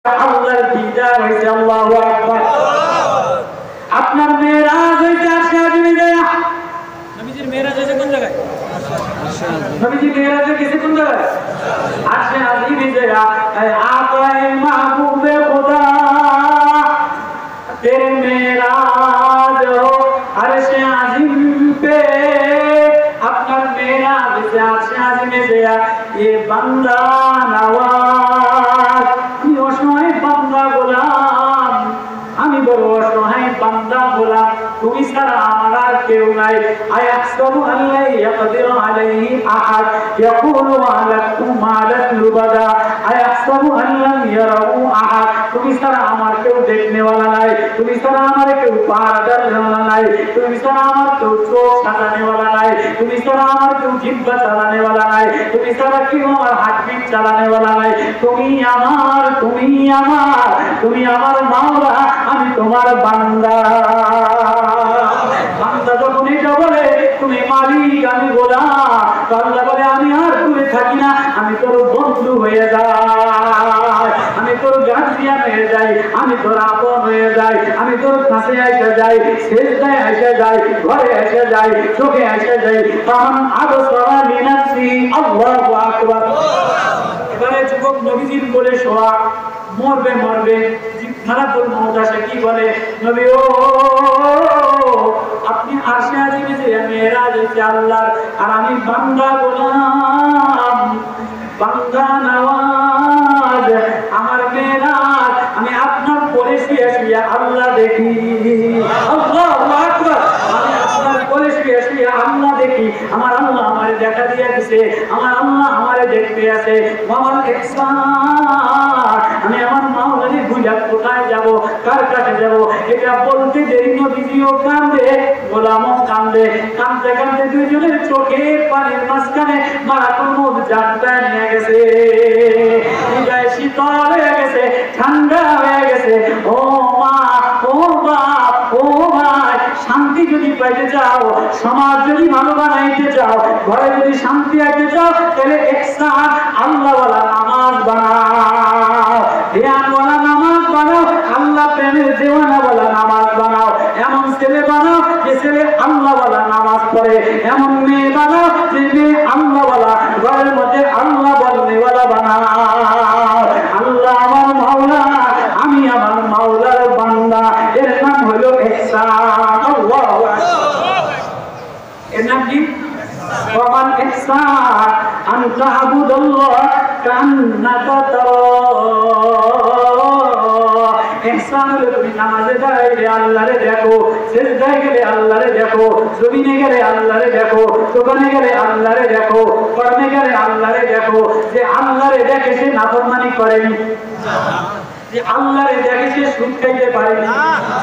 আল্লাহর দিদার হইছে। আল্লাহু আকবার। আপনার মেরাজ হইছে আরশে আজিমে যায়। নবীজির মেরাজ হয়েছে কোন জায়গায়? নবীজি মেরাজে গেছে কোন জায়গায়? আরশে আজিমে যায়। আকায়ে মাহবুবে খুদা तेरे मेराज हो अर्शे आज़िम पे अपना मेराज से अर्शे आज़िम से ये बंदा नवाज ये অসহায় বান্দা গোলাম আমি বড় অসহায় বান্দা গোলাম তুমি ছাড়া আমার আর কেউ নাই আয়াহসাবু আল্লা ইয়াকদিরু আলাইহি আহাদ ইয়াকুলু আলাকুম মালাক লুবাদা আয়াহসাবু আল্লা ইয়ারাহু আহাদ তুমি ছাড়া আমার কেউ দেখনে वाला নাই তুমি ছাড়া আমার কেউ পাহাড় দেওয়ালা নাই তুমি ছাড়া আমার কেউ চোখ সাজানে वाला নাই তুমি ছাড়া আমার কেউ জিহ্বা চালানে वाला নাই তুমি ছাড়া কেউ আমার হার্টবিট চালানে वाला নাই তুমি আমার মাওলা আমি তোমার বান্দা বান্দা যখন এটা বলে তুমি মালিক আমি গোলাম বান্দা বলে আমি আর দূরে থাকি না আমি তোর বন্ধু হয়ে যাই আমি তোর গার্জিয়ান হয়ে যাই আমি তোর আপন হয়ে যাই আমি তোর কাছে এসে যাই সেজদায় এসে যাই ঘরে এসে যাই চোখে এসে যাই কারণ আবসারা লিনাফসি আল্লাহু আকবার। এবারে যুবক নবীজির বলে শোয়া মরবে খারাপুল মওত আসে কি বলে নবী ও আপনি আরশে আজিমে যে মেরাজ হইছে আল্লাহর আর আমি বান্দা গোলাম বান্দা নওয়াজ আমার মেরাজ আমি আপনার পরে শুয়ে আল্লাহ দেখি আল্লাহু আকবার আমি আপনার পরে শুয়ে আল্লাহ দেখি আমার আল্লাহ আমারে দেখা দিয়া দিয়েছে আমার আল্লাহ আমারে দেখতে আছে আমার ইহসান আমি আমার মাওলারে ভুলা কোথায় যাব কার কাছে যাব এটা বলতে দেরি নবীজিও কান্দে গোলামও কান্দে কান্দতে কান্দতে দুইজনের চোখের পানির মাঝখানে মারাকুল মউত জানটা নিয়ে গেছে হৃদয় শীতল হয়ে গেছে ঠান্ডা হয়ে গেছে ও মা ও বাপ ও ভাই শান্তি যদি পাইতে চাও সমাজ যদি ভালো বানাইতে চাও ঘরে যদি শান্তি আনতে চাও তাহলে ইহসান আল্লাহওয়ালা নামাজ বানাও ধ্যানওয়ালা নামাজ বানাও আল্লাহ প্রেমের দেওয়ানাওয়ালা নামাজ বানাও এমন ছেলে বানাও যে ছেলে আল্লাহওয়ালা নামাজ পড়ে এমন মেয়ে বানাও যে মেয়ে আল্লাহওয়ালা ঘরের মধ্যে আল্লাহ বলনেওয়ালা বানাও আল্লাহ আমার মাওলা আমি আমার মাওলার বান্দা এর নাম হলো ইহসান আল্লাহু আকবার এর নাম কি ওমান ইহসান আন তা'বুদাল্লাহ কান্নাকা ইহসান হলো তুমি নামাজে দাঁড়াইলে আল্লাহরে দেখো সিজদায় গেলে আল্লাহরে দেখো জমিনে গেলে আল্লাহরে দেখো দোকানে গেলে আল্লাহরে দেখো কর্মে গেলে আল্লাহরে দেখো যে আল্লাহরে দেখে সে নাফরমানি করেনি যে আল্লাহরে দেখে সে সুদ খাইতে পারেনি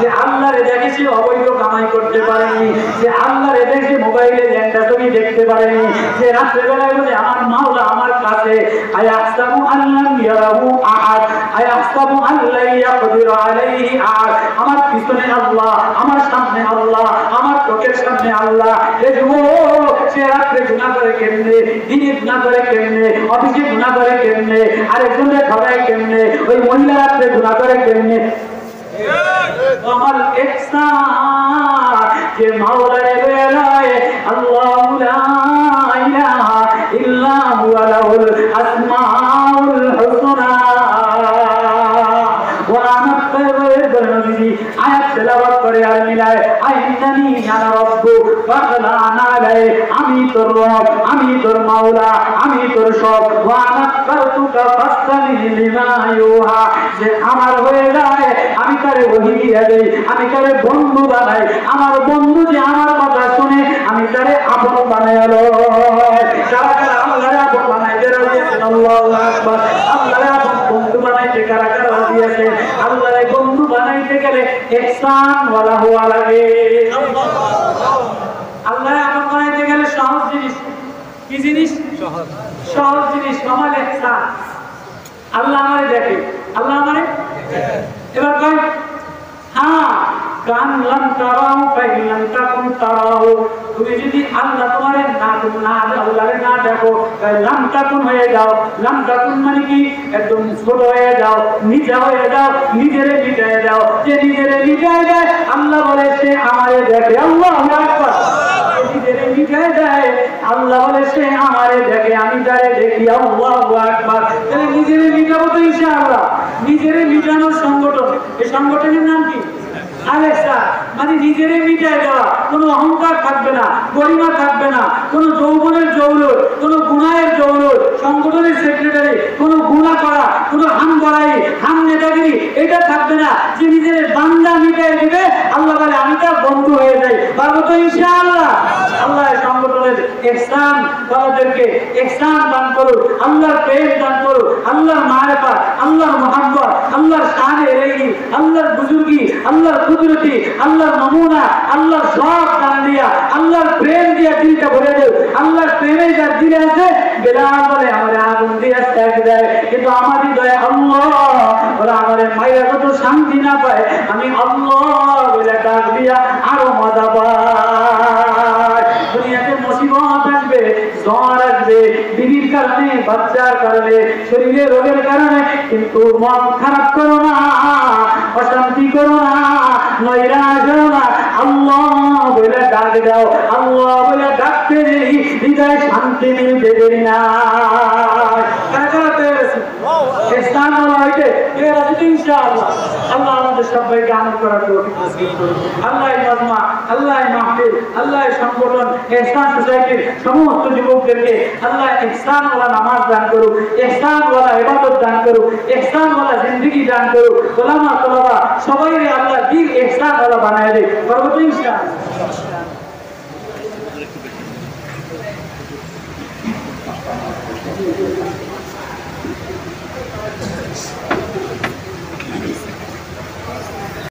যে আল্লাহরে দেখে সে অবৈধ কামাই করতে পারেনি যে আল্লাহরে দেখে মোবাইলে ল্যাংটা ছবি দেখতে পারেনি যে রাত্রেবেলায় বলে আমার মাওলা আমার কাছে আয়াহসাবু আল্লাহ ইয়ারাহু আহাদ আয়াহসাবু আল্লা ইয়াকদিরু আলাইহি আহাদ আমার পিছনে আল্লাহ আমার সামনে আল্লাহ আমার চোখের সামনে আল্লাহ এই যুবক সে রাত্রে গুনাহ করে কেমনে দিনে গুনাহ করে কেমনে অফিসে গুনাহ করে কেমনে আরেকজনের ঠকায় কেমনে ওই মহিলা রাত্রে গুনাহ করে কেমনে আমার ইহসান যে মাওলারে বেলায় আল্লাহু লা ইলাহা ইল্লা হুয়া লাহুল আসমাউল হুসনা আয়াত তেলাওয়াত করে আর মিলায় আইনানি আনা রব্বু ফাখলানা আলাই আমি তোর রব আমি তোর মাওলা আমি তোর সব ওয়া নাকারতুকা ফাসতানি লিমা ইউহা যে আমার হয়ে যায় আমি তারে ওহী দিয়ে দেই আমি তারে বন্ধু বানাই আমার বন্ধু যে আমার কথা শুনে আমি তারে আপন বানাইলো যারা যারা আল্লাহর আপন বানাইতে রাজি আছেন আল্লাহু আকবার আল্লাহর আপন বন্ধু বানাইতে কারা কারা রাজি আছেন আল্লাহর বন্ধু বানাইতে গেলে ইহসান ওয়ালা হওয়া লাগে আল্লাহর আপন বানাইতে গেলে সহজ জিনিস কি জিনিস সহজ জিনিস আমার ইহসান আল্লাহ আমারে দেখে আল্লাহ আমারে এবার কই হ্যাঁ কান লাম তারাও ফাইলাম তাকুন তারাও, তুমি যদি আল্লাহ তোমারে না আল্লাহরে না দেখো তাহলে লাম তাকুন হয়ে যাও। লাম তাকুন মানে কি? একদম ছোট হয়ে যাও, নিচা হয়ে যাও, নিজেরে মিটায় দাও। যে নিজেরে মিটায় দেয় আল্লাহ বলে সে আমারে দেখে। আল্লাহু আকবার। নিজেরে মিটায় দেয় আল্লাহ বলে সে আমারে দেখে, আমি তারে দেখি। আল্লাহু আকবার। তাহলে নিজেরে মিটাবো তো ইনশাআল্লাহ। নিজেরে মিটানোর সংগঠন, এই সংগঠনের নাম কি? আলেক্সা। মানে নিজেরে মিটায় দেওয়া, কোনো অহংকার থাকবে না, গরিমা থাকবে না, কোনো যৌবনের জৌলত, কোনো গুনাহের জৌলত, সংগঠনের সেক্রেটারি কোনো গুনাহ করা, কোনো হাম বড়াই, হাম নেতাগিরি এটা থাকবে না। যে নিজের বান্দা মিটায় দিবে আল্লাহ বলে আমি তার বন্ধু হয়ে যাই। পারবো তো ইনশাআল্লাহ। আল্লাহ সংগঠনের ইহসান তাদেরকে ইহসান দান করুন, আল্লাহর প্রেম দান করুন, আল্লাহর মারিফাত, আল্লাহর মুহাব্বত, আল্লাহর শানে রেগি, আল্লাহর বুজুর্গি, আল্লাহর কুদরতি, আল্লাহর নমুনা, আল্লাহর সব দান দিয়া, আল্লাহর প্রেম দিয়া দিলটা ভরে দেও। আল্লাহর প্রেমে যার দিলে আছে বেলাল বলে আমার আগুন দিয়া ত্যাগ দেয়, কিন্তু আমার হৃদয়ে আল্লাহ ওরা আমার মায়ের কত শান্তি না পায়, আমি আল্লাহ বলে ডাক দিয়া আরো মজা পাই। দুনিয়াতে মুসিবত আসবে, জ্বর আসবে, বিবির কারণে, বাচ্চার কারণে, শরীরে রোগের কারণে, কিন্তু মন খারাপ করো না, অশান্তি করো না, নৈরাশ করো না। আল্লাহ বলে ডাক দাও, আল্লাহ বলে ডাকতে দেরি হৃদয় শান্তি মিলতে দেরি না। আল্লাহ আমাদের সবাইকে আমল করার তৌফিক নসিব করুন। আল্লাহ মাজমা, আল্লাহ মাহফিল, আল্লাহ সংগঠন, ইহসান সোসাইটির সমস্ত যুবকদেরকে আল্লাহ ইহসানওয়ালা নামাজ দান করুক, ইহসানওয়ালা ইবাদত দান করুক, ইহসানওয়ালা জিন্দেগি দান করুক। ওলামা তোলাবা সবাইকে আল্লাহ দিল ইহসানওয়ালা বানায় দেয়। পরবর্তী ইনশাআল্লাহ।